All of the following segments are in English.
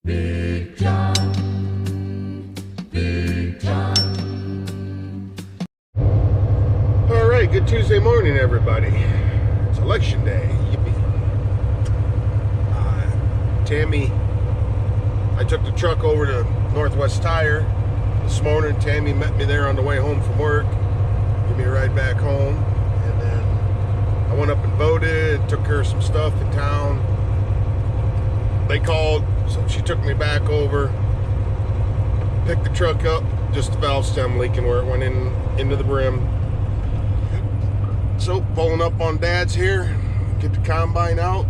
Big John, Big John. All right, good Tuesday morning, everybody. It's election day. Yippee. Tammy, I took the truck over to Northwest Tire this morning. Tammy met me there on the way home from work, gave me a ride back home, and then I went up and voted, took care of some stuff in town. They called, so she took me back over, picked the truck up, just the valve stem leaking where it went into the brim. So pulling up on Dad's here, get the combine out.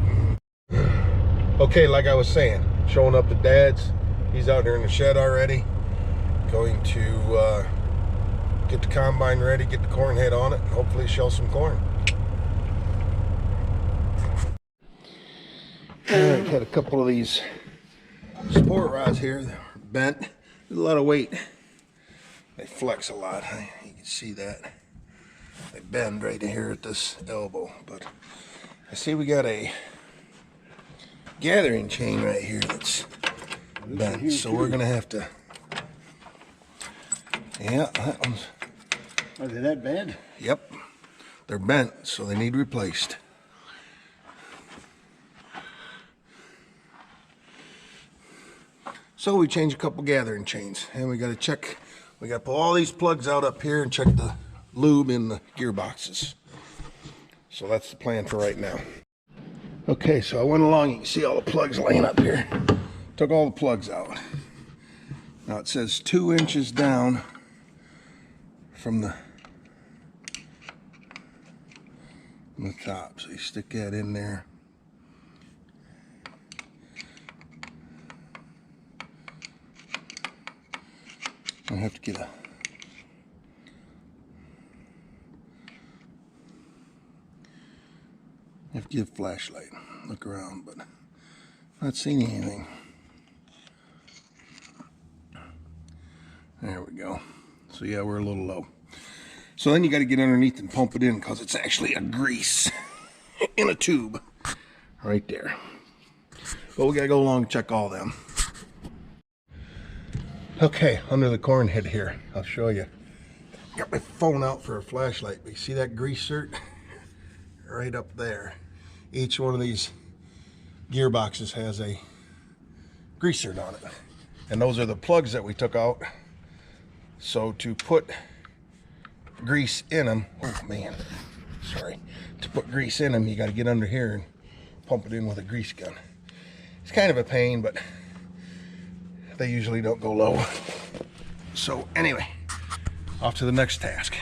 Okay, like I was saying, showing up at Dad's. He's out there in the shed already. Going to get the combine ready, get the corn head on it, and hopefully shell some corn. Alright, had a couple of these support rods here that are bent. There's a lot of weight. They flex a lot. You can see that. They bend right here at this elbow. But I see we got a gathering chain right here that's bent. So we're going to have to... Yeah, that one's... Are they that bad? Yep. They're bent, so they need replaced. So we changed a couple gathering chains, and we got to check, we got to pull all these plugs out up here and check the lube in the gearboxes. So that's the plan for right now. Okay, so I went along, you can see all the plugs laying up here. Took all the plugs out. Now it says 2 inches down from the top, so you stick that in there. I have to get a flashlight, look around, but not seeing anything. There we go. So yeah, we're a little low. So then you got to get underneath and pump it in, because it's actually a grease in a tube right there. But we got to go along and check all them. Okay, under the corn head here, I'll show you. Got my phone out for a flashlight, but you see that grease cert? Right up there. Each one of these gearboxes has a grease cert on it. And those are the plugs that we took out. So to put grease in them, oh man, sorry. To put grease in them, you got to get under here and pump it in with a grease gun. It's kind of a pain, but they usually don't go low. So anyway, off to the next task.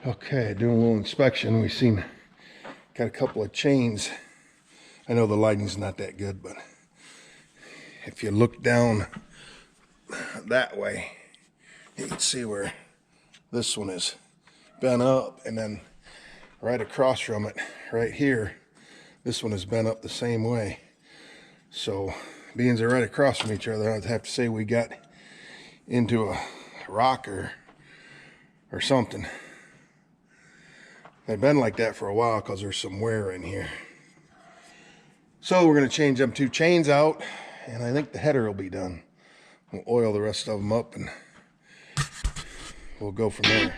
Okay, doing a little inspection. We've seen, got a couple of chains. I know the lighting's not that good, but if you look down that way, you can see where this one is bent up, and then right across from it, right here, this one is bent up the same way. So being they're right across from each other, I'd have to say we got into a rock or something. They've been like that for a while because there's some wear in here. So we're going to change them 2 chains out, and I think the header will be done. We'll oil the rest of them up, and we'll go from there.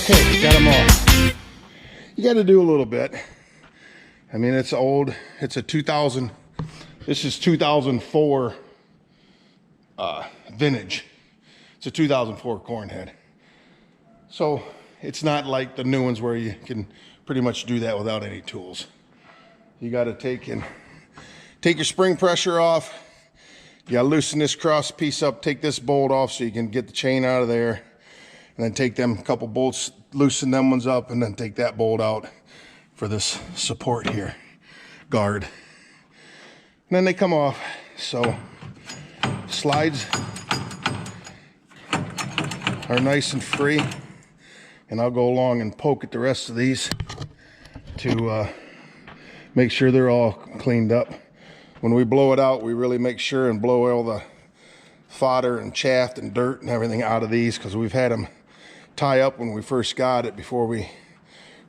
Okay, got them all. You got to do a little bit. I mean, it's old. It's a 2000. This is 2004 vintage. It's a 2004 corn head. So it's not like the new ones where you can pretty much do that without any tools. You got to take your spring pressure off. You got to loosen this cross piece up, take this bolt off so you can get the chain out of there, and then take them couple bolts, loosen them ones up, and then take that bolt out for this support here, guard. And then they come off. So slides are nice and free, and I'll go along and poke at the rest of these to make sure they're all cleaned up. When we blow it out, we really make sure and blow all the fodder and chaff and dirt and everything out of these, because we've had them tie up when we first got it before we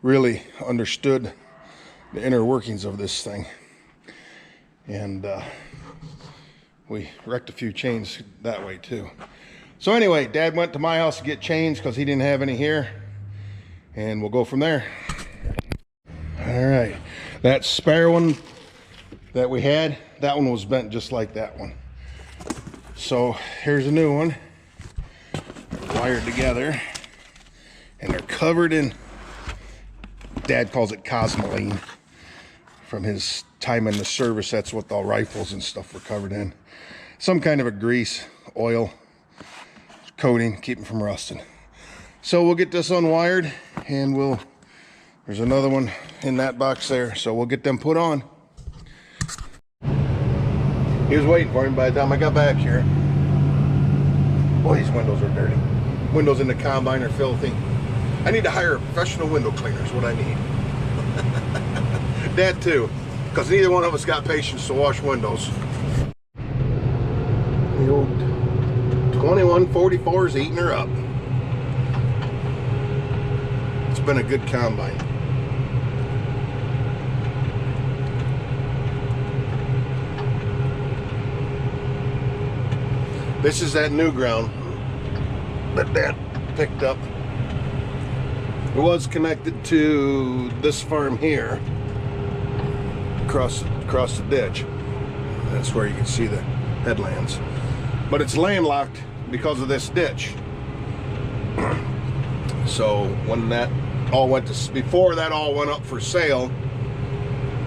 really understood the inner workings of this thing. And we wrecked a few chains that way too. So anyway, Dad went to my house to get chains because he didn't have any here, and we'll go from there. All right, that spare one that we had, that one was bent just like that one. So here's a new one, wired together, and they're covered in, Dad calls it cosmoline. From his time in the service, that's what the rifles and stuff were covered in. Some kind of a grease, oil coating, keep them from rusting. So we'll get this unwired, and there's another one in that box there, so we'll get them put on. He was waiting for him by the time I got back here. Boy, these windows are dirty. Windows in the combine are filthy. I need to hire a professional window cleaner is what I need. Dad too, because neither one of us got patience to wash windows. The old 2144 is eating her up. It's been a good combine. This is that new ground that Dad picked up. It was connected to this farm here, across the ditch. That's where you can see the headlands. But it's landlocked because of this ditch. So when that all went to, before that all went up for sale,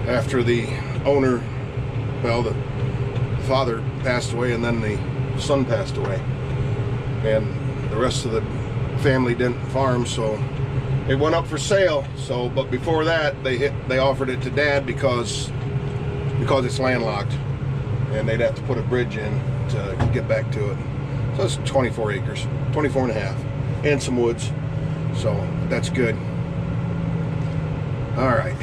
after the owner, well, the father passed away and then the son passed away, and the rest of the family didn't farm, so it went up for sale. So, but before that, they offered it to Dad because it's landlocked, and they'd have to put a bridge in to get back to it. So it's 24 acres, 24 and a half, and some woods. So that's good. All right.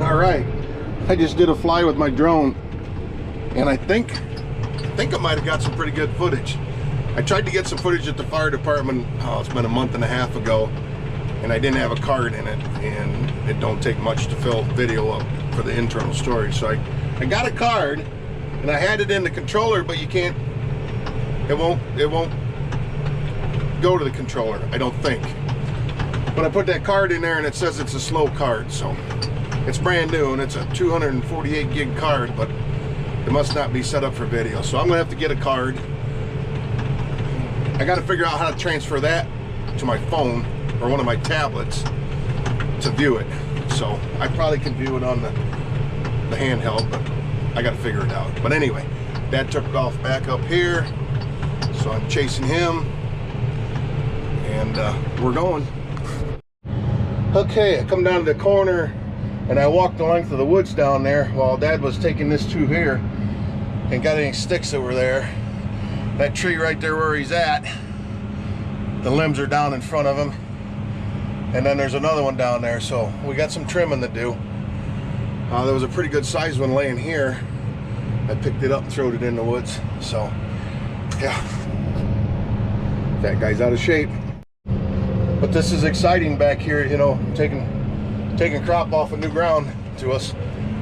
All right, I just did a fly with my drone, and I think I might have got some pretty good footage. I tried to get some footage at the fire department, oh, it's been a month and a half ago, and I didn't have a card in it, and it don't take much to fill video up for the internal storage. So I got a card, and I had it in the controller, but you can't, it won't go to the controller, I don't think. But I put that card in there and it says it's a slow card, so it's brand new and it's a 248 gig card, but it must not be set up for video. So I'm gonna have to get a card. I gotta figure out how to transfer that to my phone or one of my tablets to view it. So I probably can view it on the handheld, but I gotta figure it out. But anyway, Dad took off back up here, so I'm chasing him, and we're going. Okay, I come down to the corner and I walked the length of the woods down there while Dad was taking this tube here and got any sticks that were there. That tree right there where he's at, the limbs are down in front of him, and then there's another one down there, so we got some trimming to do. There was a pretty good sized one laying here. I picked it up and threw it in the woods. So yeah, that guy's out of shape. But this is exciting back here, you know, taking crop off of new ground to us.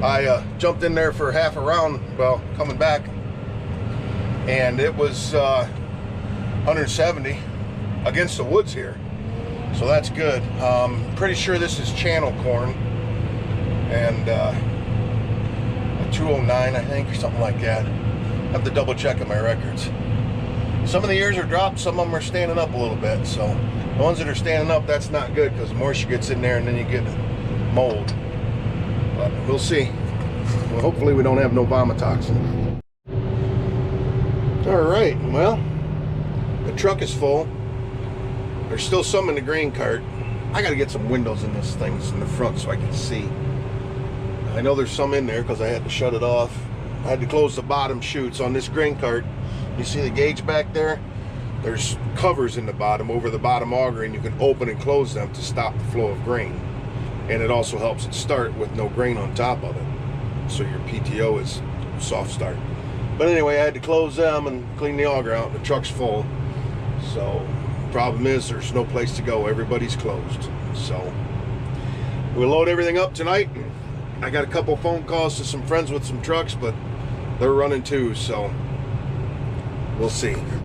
I jumped in there for half a round, well, coming back, and it was 170 against the woods here, so that's good. Pretty sure this is channel corn, and a 209, I think, or something like that. I have to double check in my records. Some of the ears are dropped, some of them are standing up a little bit, so the ones that are standing up, that's not good because the moisture gets in there and then you get mold. But we'll see. Well, hopefully we don't have no vomitoxin. All right, well, the truck is full. There's still some in the grain cart. I got to get some windows in this thing in the front so I can see. I know there's some in there because I had to shut it off. I had to close the bottom chutes on this grain cart. You see the gauge back there? There's covers in the bottom over the bottom auger, and you can open and close them to stop the flow of grain. And it also helps it start with no grain on top of it, so your PTO is soft start. But anyway, I had to close them and clean the auger out. The truck's full, so problem is there's no place to go. Everybody's closed. So we'll load everything up tonight. I got a couple phone calls to some friends with some trucks, but they're running too, so we'll see.